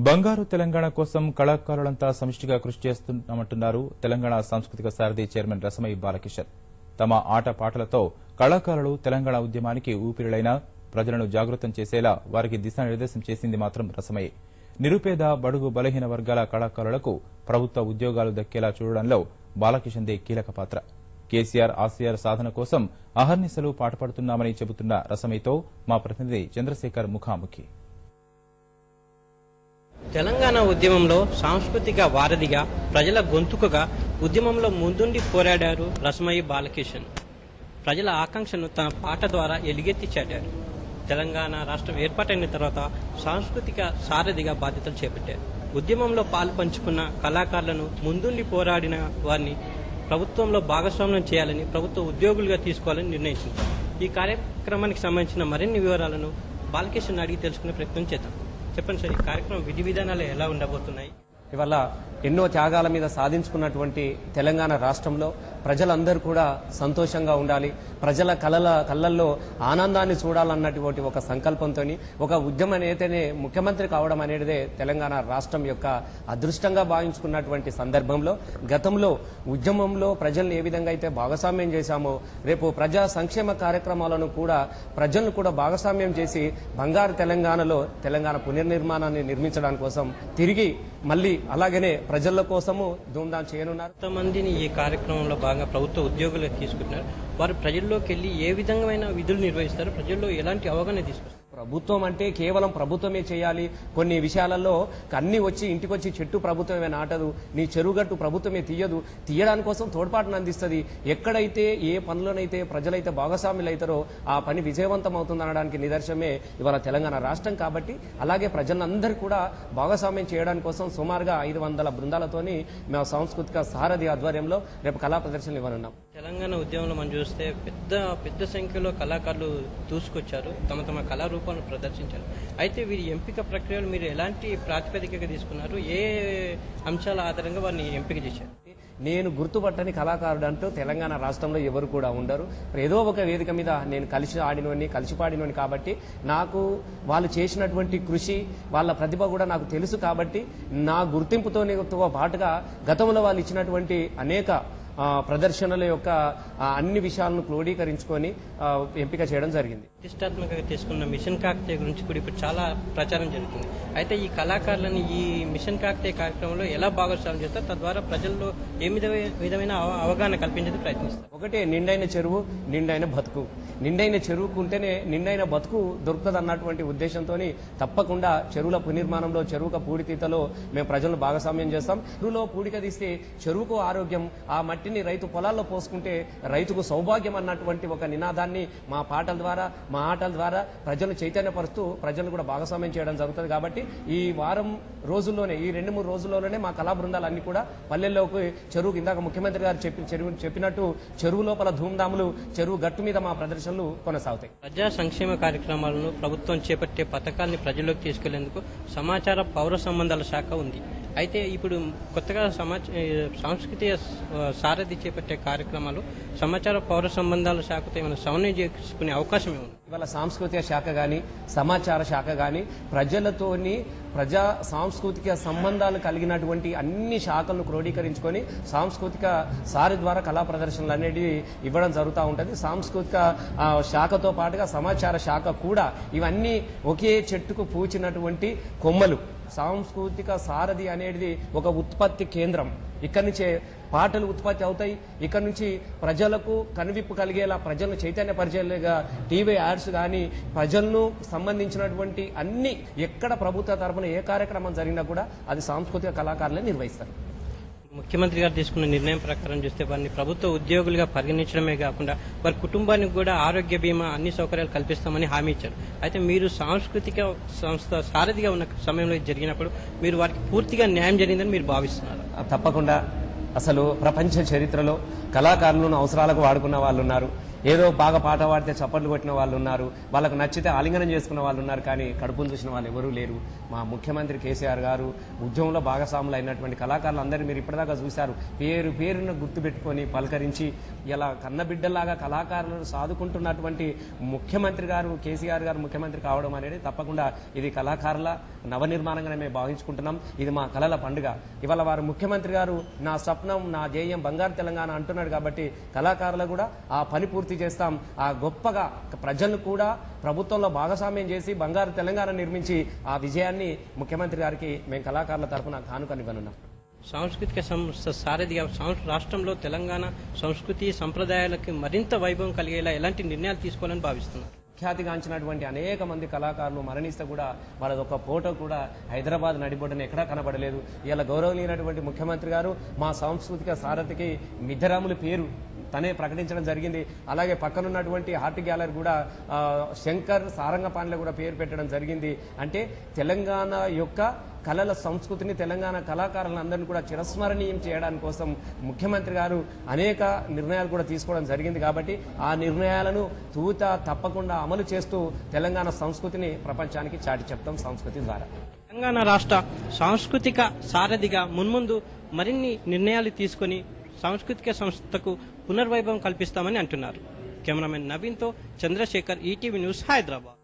బంగారు తెలంగాణ కోసం కళాకారులంతా సమిష్టిగా కృషి చేస్తున్నామంటున్నారు తెలంగాణ సాంస్కృతిక సారథి చైర్మన్ రసమయి బాలకిషన్. తమ ఆటపాటలతో కళాకారులు తెలంగాణ ఉద్యమానికి ఊపిరిలైన ప్రజలను జాగృతం చేసేలా వారికి దిశానిర్దేశం చేసింది మాత్రం రసమయే. నిరుపేద బడుగు బలహీన వర్గాల కళాకారులకు ప్రభుత్వ ఉద్యోగాలు దక్కేలా చూడడంలో బాలకిషన్దే కీలక పాత్ర. కేసీఆర్ ఆసియార్ సాధన కోసం అహర్నిశలు పాటుపడుతున్నామని చెబుతున్న రసమయితో మా ప్రతినిధి చంద్రశేఖర్ ముఖాముఖి. తెలంగాణ ఉద్యమంలో సాంస్కృతిక వారధిగా, ప్రజల గొంతుకగా ఉద్యమంలో ముందుండి పోరాడారు రసమయి బాలకిషన్. ప్రజల ఆకాంక్షను తన పాట ద్వారా ఎలుగెత్తి చాటారు. తెలంగాణ రాష్ట్రం ఏర్పాటైన తర్వాత సాంస్కృతిక సారథిగా బాధ్యతలు చేపట్టారు. ఉద్యమంలో పాలు పంచుకున్న కళాకారులను, ముందుండి పోరాడిన వారిని ప్రభుత్వంలో భాగస్వామ్యం చేయాలని, ప్రభుత్వ ఉద్యోగులుగా తీసుకోవాలని నిర్ణయించింది. ఈ కార్యక్రమానికి సంబంధించిన మరిన్ని వివరాలను బాలకిషన్ అడిగి తెలుసుకునే ప్రయత్నం చేద్దాం. చెప్పండి సార్, ఈ కార్యక్రమం విధి విధానాలు ఎలా ఉండబోతున్నాయి? ఇవాళ ఎన్నో త్యాగాల మీద సాధించుకున్నటువంటి తెలంగాణ రాష్ట్రంలో ప్రజలందరూ కూడా సంతోషంగా ఉండాలి, ప్రజల కళ్ళల్లో ఆనందాన్ని చూడాలన్నటువంటి ఒక సంకల్పంతో ఒక ఉద్యమ నేతనే ముఖ్యమంత్రి కావడం అనేదే తెలంగాణ రాష్ట్రం యొక్క అదృష్టంగా భావించుకున్నటువంటి సందర్భంలో గతంలో ఉద్యమంలో ప్రజల్ని ఏ విధంగా అయితే భాగస్వామ్యం చేశామో రేపు ప్రజా సంక్షేమ కార్యక్రమాలను కూడా ప్రజలను కూడా భాగస్వామ్యం చేసి బంగారు తెలంగాణలో తెలంగాణ పునర్నిర్మాణాన్ని నిర్మించడానికి కోసం తిరిగి మళ్ళీ అలాగనే ప్రజల కోసము ధూమ్ధాం చేయనున్నారు. కొంతమందిని ఈ కార్యక్రమంలో భాగంగా ప్రభుత్వ ఉద్యోగులుగా తీసుకుంటున్నారు. వారు ప్రజల్లోకి వెళ్లి ఏ విధమైన విధులు నిర్వహిస్తారు, ప్రజల్లో ఎలాంటి అవగాహన తీసుకొస్తారు? ప్రభుత్వం అంటే కేవలం ప్రభుత్వమే చేయాలి. కొన్ని విషయాలలో అన్ని వచ్చి ఇంటికొచ్చి చెట్టు ప్రభుత్వమే నాటదు, నీ చెరువుగట్టు ప్రభుత్వమే తీయడానికి కోసం తోడ్పాటును అందిస్తుంది. ఎక్కడైతే ఏ పనులనైతే ప్రజలైతే భాగస్వాములు అవుతారో ఆ పని విజయవంతం అవుతుందనడానికి నిదర్శనమే ఇవాళ తెలంగాణ రాష్ట్రం. కాబట్టి అలాగే ప్రజలందరూ కూడా భాగస్వామ్యం చేయడానికి కోసం సుమారుగా 500 బృందాలతోని మేము సాంస్కృతిక సారథి ఆధ్వర్యంలో రేపు కళా ప్రదర్శనలు ఇవ్వనున్నాం. తెలంగాణ ఉద్యమంలో మనం చూస్తే పెద్ద సంఖ్యలో కళాకారులు దూసుకొచ్చారు, తమ కళారూపాలను ప్రదర్శించారు. అయితే వీరి ఎంపిక ప్రక్రియలు మీరు ఎలాంటి ప్రాతిపదికగా తీసుకున్నారు? ఏ అంశాల ఆధారంగా వారిని ఎంపిక చేశారు? నేను గుర్తుపట్టని కళాకారుడు అంటూ తెలంగాణ రాష్ట్రంలో ఎవరు కూడా ఉండరు. ఏదో ఒక వేదిక మీద నేను కలిసి ఆడినోని, కలిసి పాడినోని కాబట్టి నాకు వాళ్ళు చేసినటువంటి కృషి, వాళ్ళ ప్రతిభ కూడా నాకు తెలుసు. కాబట్టి నా గుర్తింపుతో పాటుగా గతంలో వాళ్ళు ఇచ్చినటువంటి అనేక ప్రదర్శనల యొక్క అన్ని విషయాలను క్రోడీకరించుకొని ఎంపిక చేయడం జరిగింది. ప్రతిష్టాత్మకంగా తీసుకున్న మిషన్ కాకతీయ గురించి కూడా ఇప్పుడు చాలా ప్రచారం జరుగుతుంది. అయితే ఈ కళాకారులను ఈ మిషన్ కాకతీయ కార్యక్రమంలో ఎలా భాగస్వామ్యం చేస్తారు, తద్వారా ప్రజల్లో ఏ విధమైన అవగాహన కల్పించేందుకు ప్రయత్నిస్తారు? ఒకటే, నిండైన చెరువు నిండైన బతుకు. నిండైన చెరువుకుంటేనే నిండైన బతుకు దొరుకుతుంది అన్నటువంటి ఉద్దేశంతో తప్పకుండా చెరువుల పునర్నిర్మాణంలో, చెరువుక పూడితీతలో మేము ప్రజలను భాగస్వామ్యం చేస్తాం. చెరువులో పూడిక తీస్తే చెరువుకు ఆరోగ్యం, ఆ మట్టిని రైతు పొలాల్లో పోసుకుంటే రైతుకు సౌభాగ్యం అన్నటువంటి ఒక నినాదాన్ని మా పాటల ద్వారా, మా ఆటల ద్వారా ప్రజలను చైతన్యపరుస్తూ ప్రజలను కూడా భాగస్వామ్యం చేయడం జరుగుతుంది. కాబట్టి ఈ వారం రోజుల్లోనే, ఈ 2-3 రోజుల్లోనే మా కళా బృందాలన్నీ కూడా పల్లెల్లోకి చెరువుకు, ఇందాక ముఖ్యమంత్రి గారు చెప్పినట్టు చెరువు లోపల ధూమ్ధాములు, చెరువు గట్టు మీద మా ప్రదర్శనలు కొనసాగుతాయి. ప్రజా సంక్షేమ కార్యక్రమాలను ప్రభుత్వం చేపట్టే పథకాల్ని ప్రజల్లోకి తీసుకెళ్లేందుకు సమాచార పౌర సంబంధాల శాఖ ఉంది. అయితే ఇప్పుడు కొత్తగా సాంస్కృతిక సారథి చేపట్టే కార్యక్రమాలు సమాచార పౌర సంబంధాల శాఖతో ఏమైనా సమన్వయం చేసుకునే అవకాశం ఏముంది? ఇవాళ సాంస్కృతిక శాఖ కానీ, సమాచార శాఖ కానీ ప్రజలతోని ప్రజా సాంస్కృతిక సంబంధాలు కలిగినటువంటి అన్ని శాఖలను క్రోడీకరించుకొని సాంస్కృతిక సారి ద్వారా కళా ప్రదర్శనలు అనేవి ఇవ్వడం జరుగుతూ ఉంటుంది. సాంస్కృతిక శాఖతో పాటుగా సమాచార శాఖ కూడా ఇవన్నీ ఒకే చెట్టుకు పూచినటువంటి కొమ్మలు. సాంస్కృతిక సారథి అనేది ఒక ఉత్పత్తి కేంద్రం. ఇక్కడి నుంచే పాటలు ఉత్పత్తి అవుతాయి. ఇక్కడ నుంచి ప్రజలకు కనువిప్పు కలిగేలా, ప్రజలను చైతన్యపరిచేలాగా టీవీ యాడ్స్ కానీ, ప్రజలను సంబంధించినటువంటి అన్ని, ఎక్కడ ప్రభుత్వ తరఫున ఏ కార్యక్రమం జరిగినా కూడా అది సాంస్కృతిక కళాకారులే నిర్వహిస్తారు. ముఖ్యమంత్రి గారు తీసుకున్న నిర్ణయం ప్రకారం చూస్తే వారిని ప్రభుత్వ ఉద్యోగులుగా పరిగణించడమే కాకుండా వారి కుటుంబానికి కూడా ఆరోగ్య బీమా, అన్ని సౌకర్యాలు కల్పిస్తామని హామీ ఇచ్చారు. అయితే మీరు సాంస్కృతిక సంస్థ సారథిగా ఉన్న సమయంలో జరిగినప్పుడు మీరు వారికి పూర్తిగా న్యాయం జరిగిందని మీరు భావిస్తున్నారు? తప్పకుండా. అసలు ప్రపంచ చరిత్రలో కళాకారులను అవసరాలకు వాడుకున్న వాళ్ళు ఉన్నారు. ఏదో బాగా పాట పాడితే చప్పట్లు కొట్టిన వాళ్ళు ఉన్నారు, వాళ్ళకు నచ్చితే ఆలింగనం చేసుకున్న వాళ్ళు ఉన్నారు, కానీ కడుపును చూసిన వాళ్ళు ఎవరూ లేరు. మా ముఖ్యమంత్రి కేసీఆర్ గారు ఉద్యమంలో భాగస్వాములు అయినటువంటి కళాకారులు అందరూ మీరు ఇప్పటిదాకా చూశారు, పేరు పేరున గుర్తుపెట్టుకొని పలకరించి ఇలా కన్నబిడ్డలాగా కళాకారులను సాదుకుంటున్నటువంటి ముఖ్యమంత్రి గారు కేసీఆర్ గారు ముఖ్యమంత్రి కావడం అనేది తప్పకుండా ఇది కళాకారుల నవనిర్మాణంగానే మేము భావించుకుంటున్నాం. ఇది మా కళల పండుగ. ఇవాళ వారు ముఖ్యమంత్రి గారు నా స్వప్నం నా ధ్యేయం బంగారు తెలంగాణ అంటున్నాడు కాబట్టి కళాకారులు కూడా ఆ పని పూర్తి చేస్తాం. ఆ గొప్పగా ప్రజలను కూడా ప్రభుత్వంలో భాగస్వామ్యం చేసి బంగారు తెలంగాణ నిర్మించి ఆ విజయాన్ని ముఖ్యమంత్రి గారికి మేము కళాకారుల తరఫున కానుకనివ్వనున్నాం. సాంస్కృతిక సంస్థ సారథిగా రాష్ట్రంలో తెలంగాణ సంస్కృతి సంప్రదాయాలకు మరింత వైభవం కలిగేలా ఎలాంటి నిర్ణయాలు తీసుకోవాలని భావిస్తున్నారు? ఖ్యాతిగాంచినటువంటి అనేక మంది కళాకారులు మరణిస్తే కూడా వాళ్ళది ఒక ఫోటో కూడా హైదరాబాద్ నడిబొడ్డున ఎక్కడా కనబడలేదు. ఇలా గౌరవనీయమైనటువంటి ముఖ్యమంత్రి గారు మా సాంస్కృతిక సారథికి మిద్దరాముల పేరు తనే ప్రకటించడం జరిగింది. అలాగే పక్కనున్నటువంటి ఆర్ట్ గ్యాలరీ కూడా శంకర్ సారంగపాణిలో కూడా పేరు పెట్టడం జరిగింది. అంటే తెలంగాణ యొక్క కళల సంస్కృతిని తెలంగాణ కళాకారులందరినీ కూడా చిరస్మరణీయం చేయడానికి కోసం ముఖ్యమంత్రి గారు అనేక నిర్ణయాలు కూడా తీసుకోవడం జరిగింది. కాబట్టి ఆ నిర్ణయాలను తప్పకుండా అమలు చేస్తూ తెలంగాణ సంస్కృతిని ప్రపంచానికి చాటి చెప్తాం సంస్కృతి ద్వారా. తెలంగాణ రాష్ట్ర సాంస్కృతిక సారథిగా మున్ముందు మరిన్ని నిర్ణయాలు తీసుకుని సాంస్కృతిక సంస్థకు పునర్వైభవం కల్పిస్తామని అంటున్నారు. కెమెరామెన్ నవీన్తో చంద్రశేఖర్, ఈటీవీ న్యూస్, హైదరాబాద్.